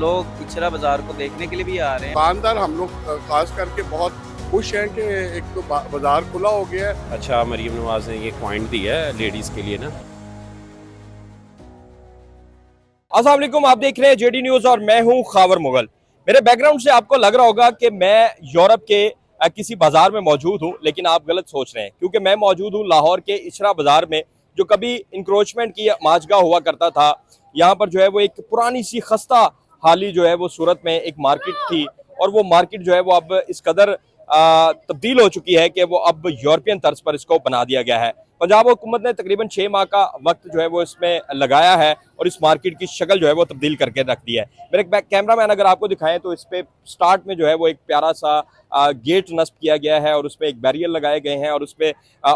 लोग इचरा बाजार को देखने के लिए भी आ रहे हैं। दुकानदार हम लोग खास करके बहुत खुश हैं कि एक तो बाजार खुला हो गया है। अच्छा, मरीम नवाज ने ये पॉइंट दिया है लेडीज के लिए ना। अस्सलाम वालेकुम, आप देख रहे हैं जेडी न्यूज और मैं हूं खावर मुगल। मेरे बैकग्राउंड से आपको लग रहा होगा कि मैं यूरोप के किसी बाजार में मौजूद हूं, लेकिन आप गलत सोच रहे हैं क्योंकि मैं मौजूद हूं लाहौर के इचरा बाजार में, जो कभी इंक्रोचमेंट की माजगा हुआ करता था। यहाँ पर जो है वो एक पुरानी सी खस्ता हाली जो है वो सूरत में एक मार्केट थी, और वो मार्केट जो है वो अब इस कदर तब्दील हो चुकी है कि वो अब यूरोपियन तर्ज पर इसको बना दिया गया है। पंजाब हुकूमत ने तकरीबन 6 माह का वक्त जो है वो इसमें लगाया है और इस मार्केट की शक्ल जो है वो तब्दील करके रख दी है। मेरे कैमरा मैन अगर आपको दिखाएं तो इस पे स्टार्ट में जो है वो एक प्यारा सा गेट नस्ब किया गया है और उसमें एक बैरियर लगाए गए हैं, और उसपे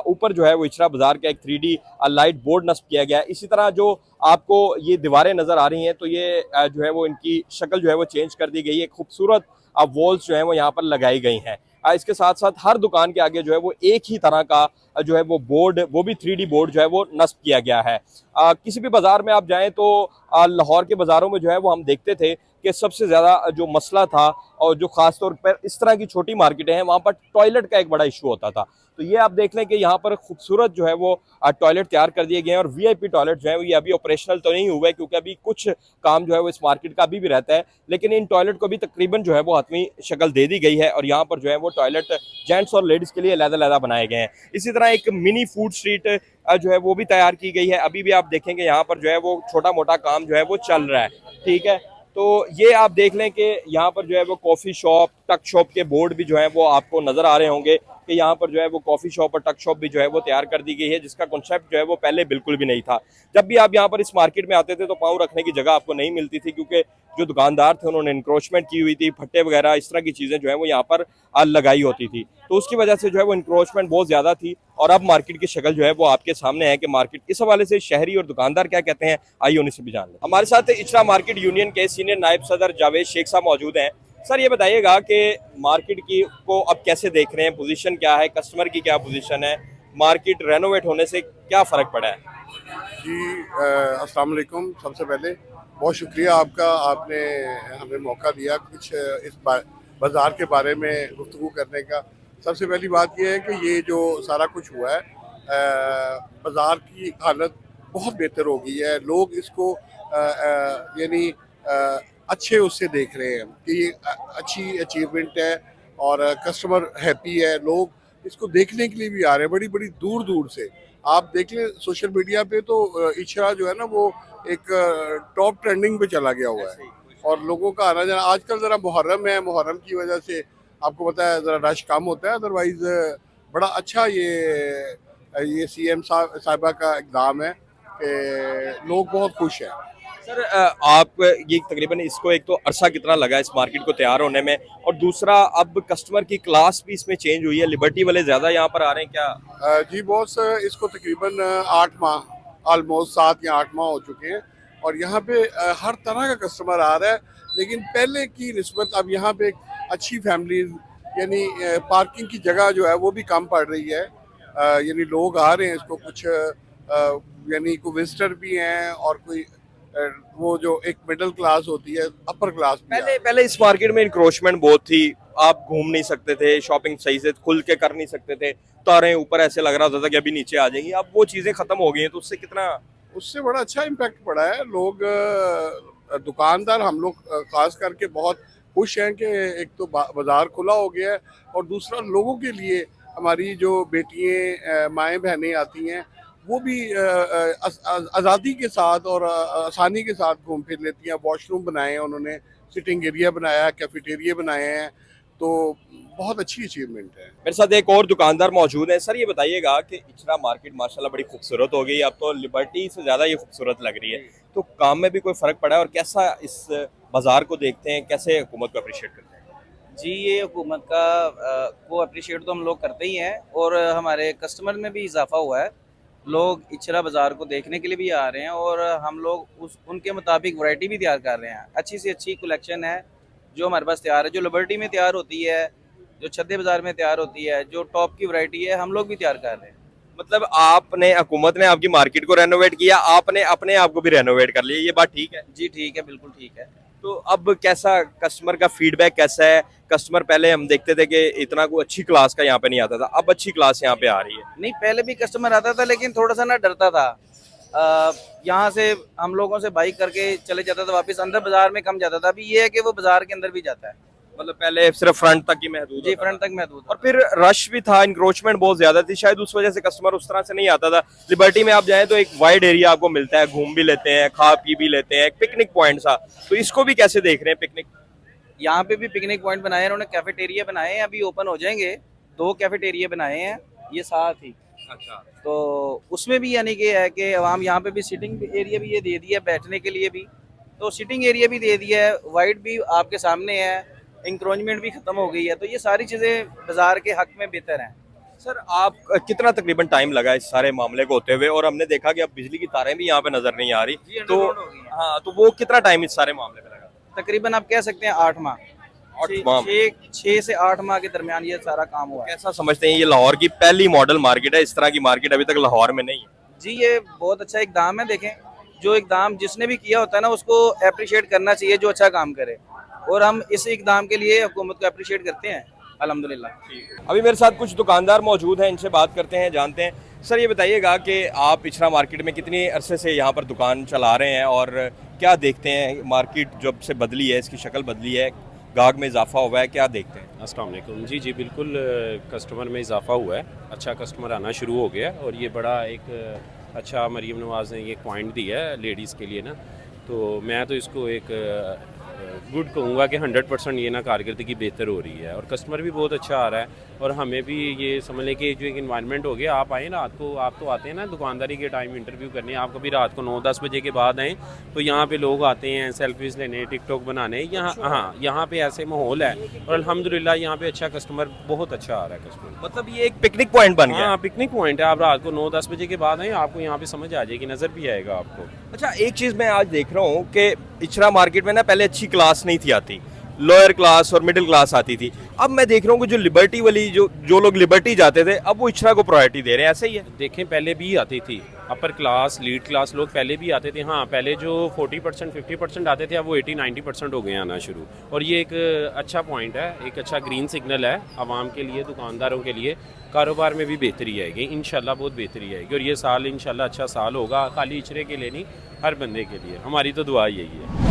ऊपर जो है वो इचरा बाजार का एक 3D लाइट बोर्ड नस्ब किया गया है। इसी तरह जो आपको ये दीवारें नजर आ रही हैं तो ये जो है वो इनकी शक्ल जो है वो चेंज कर दी गई है। खूबसूरत वॉल्स जो है वो यहाँ पर लगाई गई हैं। इसके साथ साथ हर दुकान के आगे जो है वो एक ही तरह का जो है वो बोर्ड, वो भी 3D बोर्ड जो है वो नस्ब किया गया है। किसी भी बाजार में आप जाएं तो लाहौर के बाजारों में जो है वो हम देखते थे कि सबसे ज़्यादा जो मसला था, और जो ख़ास तौर पर इस तरह की छोटी मार्केटें हैं वहाँ पर टॉयलेट का एक बड़ा इशू होता था। तो ये आप देख लें कि यहाँ पर खूबसूरत जो है वो टॉयलेट तैयार कर दिए गए हैं, और VIP टॉयलेट जो है ये अभी ऑपरेशनल तो नहीं हुए क्योंकि अभी कुछ काम जो है वो इस मार्केट का अभी भी रहता है, लेकिन इन टॉयलेट को भी तकरीबन जो है वो हतमी शक्ल दे दी गई है। और यहाँ पर जो है वो टॉयलेट जेंट्स और लेडीज़ के लिए अलग-अलग बनाए गए हैं। इसी तरह एक मिनी फूड स्ट्रीट जो है वो भी तैयार की गई है। अभी भी आप देखेंगे यहाँ पर जो है वो छोटा मोटा काम जो है वो चल रहा है, ठीक है। तो ये आप देख लें कि यहाँ पर जो है वो कॉफ़ी शॉप, टक शॉप के बोर्ड भी जो है वो आपको नज़र आ रहे होंगे कि यहाँ पर जो है वो कॉफ़ी शॉप और टक शॉप भी जो है वो तैयार कर दी गई है, जिसका कॉन्सेप्ट जो है वो पहले बिल्कुल भी नहीं था। जब भी आप यहाँ पर इस मार्केट में आते थे तो पाँव रखने की जगह आपको नहीं मिलती थी, क्योंकि जो दुकानदार थे उन्होंने इंक्रोचमेंट की हुई थी, फट्टे वगैरह इस तरह की चीज़ें जो है वो यहाँ पर लगाई होती थी। तो उसकी वजह से जो है वो इंक्रोचमेंट बहुत ज़्यादा थी, और अब मार्केट की शक्ल जो है वो आपके सामने है कि मार्केट इस हवाले से शहरी और दुकानदार क्या कहते हैं, आइए उन्हीं से भी जान लें। हमारे साथ इचरा मार्केट यूनियन के सीनियर नायब सदर जावेद शेख साहब मौजूद हैं। सर, ये बताइएगा कि मार्केट की को अब कैसे देख रहे हैं, पोजीशन क्या है, कस्टमर की क्या पोजीशन है, मार्केट रेनोवेट होने से क्या फ़र्क पड़ा है? जी अस्सलाम वालेकुम। सबसे पहले बहुत शुक्रिया आपका, आपने हमें मौका दिया कुछ इस बाज़ार के बारे में गुफ्तगू करने का। सबसे पहली बात यह है कि ये जो सारा कुछ हुआ है, बाज़ार की हालत बहुत बेहतर हो गई है। लोग इसको यानी अच्छे उससे देख रहे हैं कि ये अच्छी अचीवमेंट है और कस्टमर हैप्पी है। लोग इसको देखने के लिए भी आ रहे हैं बड़ी बड़ी दूर दूर से। आप देख लें सोशल मीडिया पे तो इचरा जो है ना वो एक टॉप ट्रेंडिंग पे चला गया हुआ है, और लोगों का आना जाना। आजकल ज़रा मुहर्रम है, मुहर्रम की वजह से आपको पता है ज़रा रश कम होता है, अदरवाइज़ बड़ा अच्छा ये CM साहिबा का इक़दाम है कि लोग बहुत खुश हैं। सर, आप ये तकरीबन इसको एक तो अरसा कितना लगा इस मार्केट को तैयार होने में, और दूसरा अब कस्टमर की क्लास भी इसमें चेंज हुई है, लिबर्टी वाले ज़्यादा यहाँ पर आ रहे हैं क्या? जी बॉस, इसको तकरीबन 8 माह, ऑलमोस्ट 7 या 8 माह हो चुके हैं, और यहाँ पे हर तरह का कस्टमर आ रहा है। लेकिन पहले की निस्बत अब यहाँ पे एक अच्छी फैमिलीज, यानी पार्किंग की जगह जो है वो भी कम पड़ रही है। यानी लोग आ रहे हैं इसको, कुछ यानी कोई विजिटर भी हैं और कोई वो जो एक मिडिल क्लास होती है, अपर क्लास भी। पहले इस मार्केट में इंक्रोचमेंट बहुत थी, आप घूम नहीं सकते थे, शॉपिंग सही से खुल के कर नहीं सकते थे, तारें ऊपर ऐसे लग रहा था कि अभी नीचे आ जाएंगी। अब वो चीज़ें ख़त्म हो गई हैं, तो उससे कितना उससे बड़ा अच्छा इम्पैक्ट पड़ा है। लोग दुकानदार हम लोग खास करके बहुत खुश हैं कि एक तो बाज़ार खुला हो गया है, और दूसरा लोगों के लिए हमारी जो बेटियाँ माएँ बहनें आती हैं वो भी आज़ादी के साथ और आसानी के साथ घूम फिर लेती हैं। वॉशरूम बनाए हैं उन्होंने, सिटिंग एरिया बनाया है, कैफेटेरिया बनाए हैं, तो बहुत अच्छी अचीवमेंट है। मेरे साथ एक और दुकानदार मौजूद है। सर, ये बताइएगा कि इचरा मार्केट माशाल्लाह बड़ी खूबसूरत हो गई, अब तो लिबर्टी से ज़्यादा ये खूबसूरत लग रही है, तो काम में भी कोई फ़र्क पड़ा है, और कैसा इस बाज़ार को देखते हैं, कैसे हुकूमत को अप्रिशिएट करते हैं? जी, ये हुकूमत का को अप्रिशिएट तो हम लोग करते ही हैं, और हमारे कस्टमर में भी इजाफा हुआ है। लोग इचरा बाज़ार को देखने के लिए भी आ रहे हैं, और हम लोग उनके मुताबिक वैरायटी भी तैयार कर रहे हैं। अच्छी से अच्छी कलेक्शन है जो हमारे पास तैयार है, जो लिबर्टी में तैयार होती है, जो छद्दे बाज़ार में तैयार होती है, जो टॉप की वैरायटी है, हम लोग भी तैयार कर रहे हैं। मतलब आपने, हुकूमत ने आपकी मार्केट को रेनोवेट किया, आपने अपने आप को भी रेनोवेट कर लिया, ये बात ठीक है? जी ठीक है, बिल्कुल ठीक है। तो अब कैसा कस्टमर का फीडबैक कैसा है? कस्टमर पहले हम देखते थे कि इतना कोई अच्छी क्लास का यहाँ पे नहीं आता था, अब अच्छी क्लास यहाँ पे आ रही है। नहीं, पहले भी कस्टमर आता था लेकिन थोड़ा सा ना डरता था। यहाँ से हम लोगों से बाइक करके चले जाता था वापस, अंदर बाजार में कम जाता था। अभी ये है कि वो बाजार के अंदर भी जाता है। मतलब पहले सिर्फ फ्रंट तक ही महदूद जी, होता फ्रंट था। तक महदूद और फिर रश भी था, इंक्रोचमेंट बहुत ज्यादा थी, शायद उस वजह से कस्टमर उस तरह से नहीं आता था। लिबर्टी में आप जाएं तो एक वाइड एरिया आपको मिलता है, घूम भी लेते हैं, खा पी भी लेते हैं, एक पिकनिक पॉइंट सा। तो इसको भी कैसे देख रहे हैं पिकनिक? यहाँ पे भी पिकनिक पॉइंट बनाए हैं, उन्होंने कैफेटेरिया बनाए हैं, अभी ओपन हो जाएंगे। 2 कैफेटेरिया बनाए हैं ये साथ ही। अच्छा, तो उसमें भी यानी कि है कि आवाम यहाँ पे भी सिटिंग एरिया भी ये दे दिया है, बैठने के लिए भी। तो सिटिंग एरिया भी दे दिया है, वाइड भी आपके सामने है, इंक्रोचमेंट भी खत्म हो गई है। तो ये सारी चीज़ें बाजार के हक में बेहतर हैं। सर आप कितना तकरीबन टाइम लगा इस सारे मामले को होते हुए? और हमने देखा कि अब बिजली की तारें भी यहाँ पे नजर नहीं आ रही, जी, तो underground हो गई हैं। हाँ, तो वो कितना टाइम इस सारे मामले में लगा? तकरीबन आप कह सकते हैं 8 माह, 8 माह। 6 से 8 माह के दरमियान ये सारा काम हुआ है। कैसा समझते हैं, ये लाहौर की पहली मॉडल मार्केट है, इस तरह की मार्केट अभी तक लाहौर में नहीं है? जी, ये बहुत अच्छा इकदाम है। देखें, जो इकदाम जिसने भी किया होता है ना, उसको अप्रिशिएट करना चाहिए, जो अच्छा काम करे। और हम इस इकदाम के लिए हुकूमत को अप्रिशिएट करते हैं, अल्हम्दुलिल्लाह। अभी मेरे साथ कुछ दुकानदार मौजूद हैं, इनसे बात करते हैं, जानते हैं। सर ये बताइएगा कि आप इचरा मार्केट में कितनी अरसे से यहाँ पर दुकान चला रहे हैं और क्या देखते हैं? मार्केट जब से बदली है, इसकी शक्ल बदली है, गाहक में इजाफा हुआ है, क्या देखते हैं? अस्सलाम वालेकुम। जी जी बिल्कुल, कस्टमर में इजाफा हुआ है, अच्छा कस्टमर आना शुरू हो गया और ये बड़ा एक अच्छा मरीम नवाज़ ने ये पॉइंट दिया है लेडीज़ के लिए ना, तो मैं तो इसको एक गुड कहूँगा कि 100% ये ना कारकर्दगी बेहतर हो रही है और कस्टमर भी बहुत अच्छा आ रहा है। और हमें भी ये समझ लें कि जो एक इन्वायरमेंट हो गया, आप आए रात को, आप तो आते हैं ना दुकानदारी के टाइम इंटरव्यू करने, आप कभी रात को 9-10 बजे के बाद आएँ तो यहाँ पे लोग आते हैं सेल्फीज़ लेने, टिकटॉक बनाने। यहाँ हाँ, यहाँ पे ऐसे माहौल है और अल्हम्दुलिल्लाह यहाँ पे अच्छा कस्टमर, बहुत अच्छा आ रहा है कस्टमर। मतलब ये एक पिकनिक पॉइंट बन गया? हाँ, पिकनिक पॉइंट है। आप रात को 9-10 बजे के बाद आएँ, आपको यहाँ पे समझ आ जाएगी, नज़र भी आएगा आपको। अच्छा, एक चीज़ मैं आज देख रहा हूँ कि इचरा मार्केट में ना पहले अच्छी क्लास नहीं थी आती, लोअर क्लास और मिडिल क्लास आती थी। अब मैं देख रहा हूँ कि जो लिबर्टी वाली जो लोग लिबर्टी जाते थे, अब वो इचरा को प्रायोरिटी दे रहे हैं, ऐसे ही है? देखें, पहले भी आती थी अपर क्लास, लीड क्लास लोग पहले भी आते थे। हाँ, पहले जो 40% 50% आते थे, अब वो 80-90% हो गए आना शुरू। और ये एक अच्छा पॉइंट है, एक अच्छा ग्रीन सिग्नल है आवाम के लिए, दुकानदारों के लिए। कारोबार में भी बेहतरी आएगी इंशाल्लाह, बहुत बेहतरी आएगी और ये साल इंशाल्लाह अच्छा साल होगा, खाली इचरे के लिए नहीं, हर बंदे के लिए। हमारी तो दुआ यही है।